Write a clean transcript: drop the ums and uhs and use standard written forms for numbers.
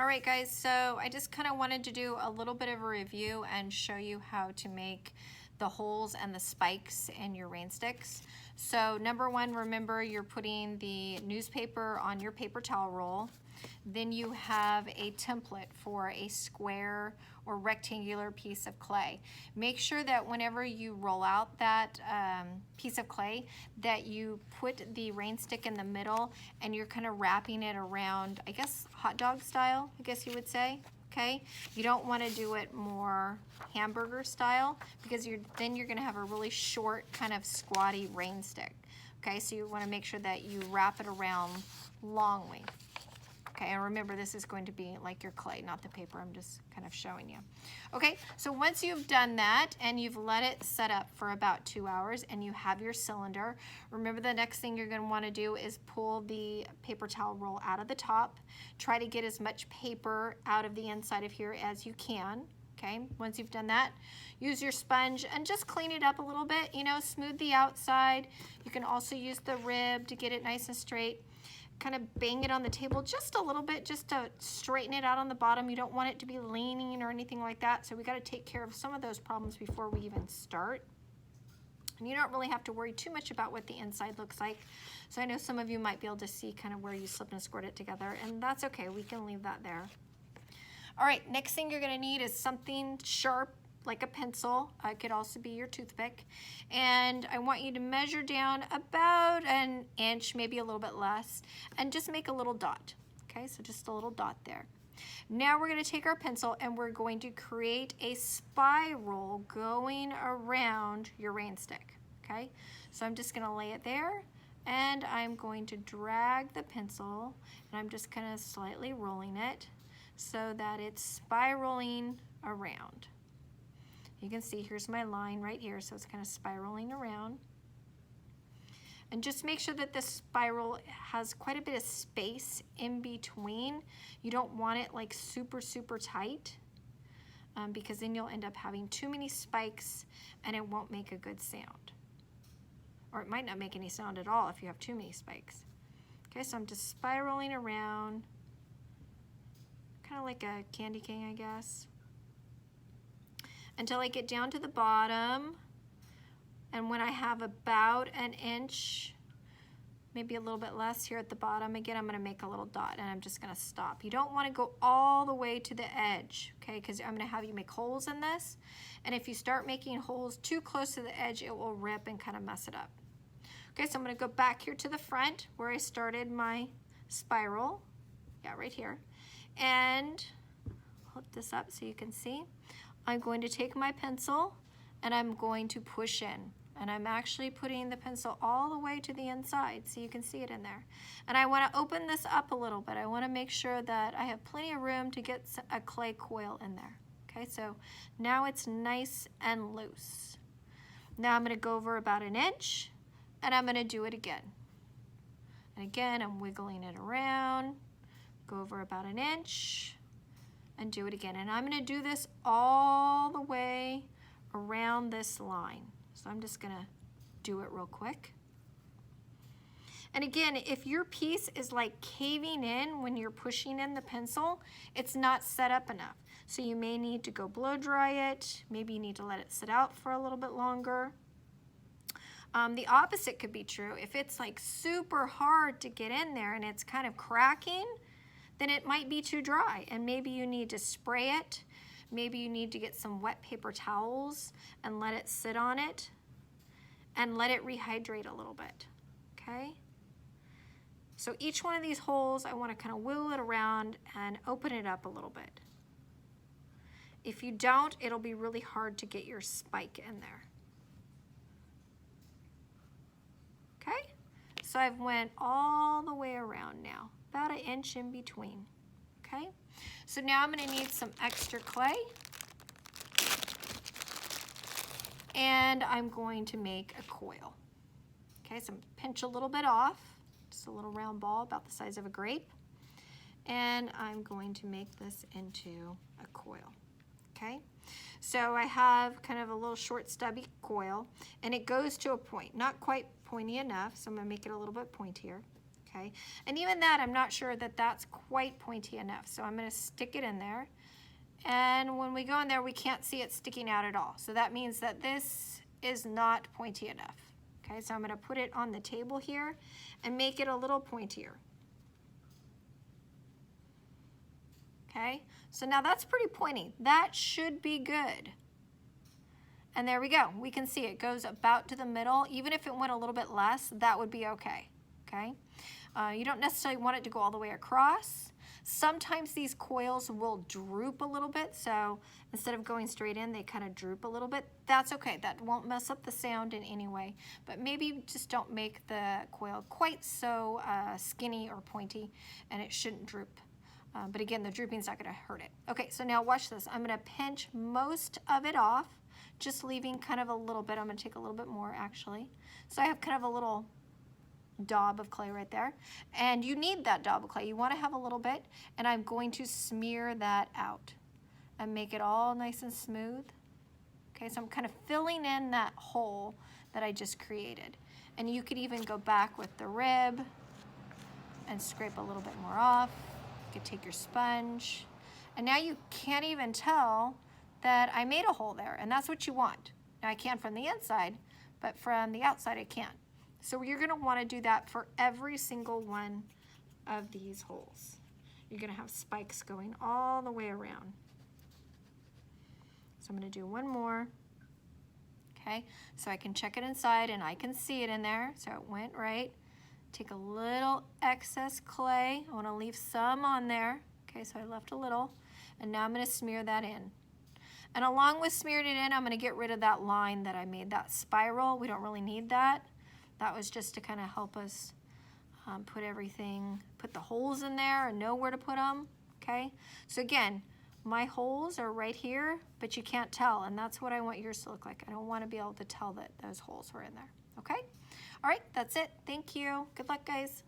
All right, guys, so I just kind of wanted to do a little bit of a review and show you how to make the holes and the spikes in your rain sticks. So number one, remember you're putting the newspaper on your paper towel roll. Then you have a template for a square or rectangular piece of clay. Make sure that whenever you roll out that piece of clay, that you put the rain stick in the middle and you're kind of wrapping it around, I guess, hot dog style, I guess you would say. Okay, you don't want to do it more hamburger style because then you're going to have a really short kind of squatty rain stick. Okay, so you want to make sure that you wrap it around longly. Okay, and remember this is going to be like your clay, not the paper. I'm just kind of showing you. Okay, so once you've done that and you've let it set up for about 2 hours and you have your cylinder, remember the next thing you're going to want to do is pull the paper towel roll out of the top. Try to get as much paper out of the inside of here as you can. Okay, once you've done that, use your sponge and just clean it up a little bit, you know, smooth the outside. You can also use the rib to get it nice and straight. Kind of bang it on the table just a little bit just to straighten it out on the bottom. You don't want it to be leaning or anything like that. So we got to take care of some of those problems before we even start. And you don't really have to worry too much about what the inside looks like. So I know some of you might be able to see kind of where you slip and squirt it together, and that's okay. We can leave that there. All right, next thing you're going to need is something sharp like a pencil. It could also be your toothpick. And I want you to measure down about an inch, maybe a little bit less, and just make a little dot. Okay, so just a little dot there. Now we're going to take our pencil and we're going to create a spiral going around your rain stick. Okay, so I'm just going to lay it there and I'm going to drag the pencil and I'm just kind of slightly rolling it so that it's spiraling around. You can see here's my line right here, so it's kind of spiraling around. And just make sure that the spiral has quite a bit of space in between. You don't want it like super, super tight because then you'll end up having too many spikes and it won't make a good sound. Or it might not make any sound at all if you have too many spikes. Okay, so I'm just spiraling around, kind of like a candy cane, I guess, until I get down to the bottom. And when I have about an inch, maybe a little bit less here at the bottom, again, I'm going to make a little dot and I'm just going to stop. You don't want to go all the way to the edge, okay, because I'm going to have you make holes in this. And if you start making holes too close to the edge, it will rip and kind of mess it up. Okay, so I'm going to go back here to the front where I started my spiral. Yeah, right here. And hold this up so you can see. I'm going to take my pencil and I'm going to push in. And I'm actually putting the pencil all the way to the inside so you can see it in there. And I want to open this up a little bit. I want to make sure that I have plenty of room to get a clay coil in there. Okay, so now it's nice and loose. Now I'm going to go over about an inch and I'm going to do it again. And again, I'm wiggling it around, go over about an inch, and do it again. And I'm going to do this all the way around this line. So I'm just going to do it real quick. And again, if your piece is like caving in when you're pushing in the pencil, it's not set up enough. So you may need to go blow dry it. Maybe you need to let it sit out for a little bit longer. The opposite could be true. If it's like super hard to get in there and it's kind of cracking, then it might be too dry and maybe you need to spray it. Maybe you need to get some wet paper towels and let it sit on it and let it rehydrate a little bit, okay? So each one of these holes, I want to kind of wiggle it around and open it up a little bit. If you don't, it'll be really hard to get your spike in there. Okay, so I've went all the way around now, about an inch in between. Okay, so now I'm going to need some extra clay. And I'm going to make a coil. Okay, so I'm pinch a little bit off, just a little round ball about the size of a grape. And I'm going to make this into a coil. Okay, so I have kind of a little short stubby coil and it goes to a point, not quite pointy enough, so I'm going to make it a little bit pointier. okay? And even that, I'm not sure that that's quite pointy enough. So I'm gonna stick it in there. And when we go in there, we can't see it sticking out at all. So that means that this is not pointy enough. Okay, so I'm gonna put it on the table here and make it a little pointier. Okay, so now that's pretty pointy. That should be good. And there we go. We can see it goes about to the middle. Even if it went a little bit less, that would be okay. Okay, you don't necessarily want it to go all the way across. Sometimes these coils will droop a little bit, so instead of going straight in, they kind of droop a little bit. That's okay. That won't mess up the sound in any way. But maybe just don't make the coil quite so skinny or pointy, and it shouldn't droop. But again, the drooping's not going to hurt it. Okay, so now watch this. I'm going to pinch most of it off, just leaving kind of a little bit. I'm going to take a little bit more, actually. So I have kind of a little daub of clay right there, and you need that daub of clay. You want to have a little bit, and I'm going to smear that out and make it all nice and smooth. Okay, so I'm kind of filling in that hole that I just created, and you could even go back with the rib and scrape a little bit more off. You could take your sponge, and now you can't even tell that I made a hole there, and that's what you want. Now I can from the inside, but from the outside I can't. So you're gonna wanna do that for every single one of these holes. You're gonna have spikes going all the way around. So I'm gonna do one more. Okay, so I can check it inside and I can see it in there. So it went right. Take a little excess clay. I wanna leave some on there. Okay, so I left a little. And now I'm gonna smear that in. And along with smearing it in, I'm gonna get rid of that line that I made, that spiral. We don't really need that. That was just to kind of help us put the holes in there and know where to put them, okay? So again, my holes are right here, but you can't tell, and that's what I want yours to look like. I don't want to be able to tell that those holes were in there, okay? All right, that's it. Thank you. Good luck, guys.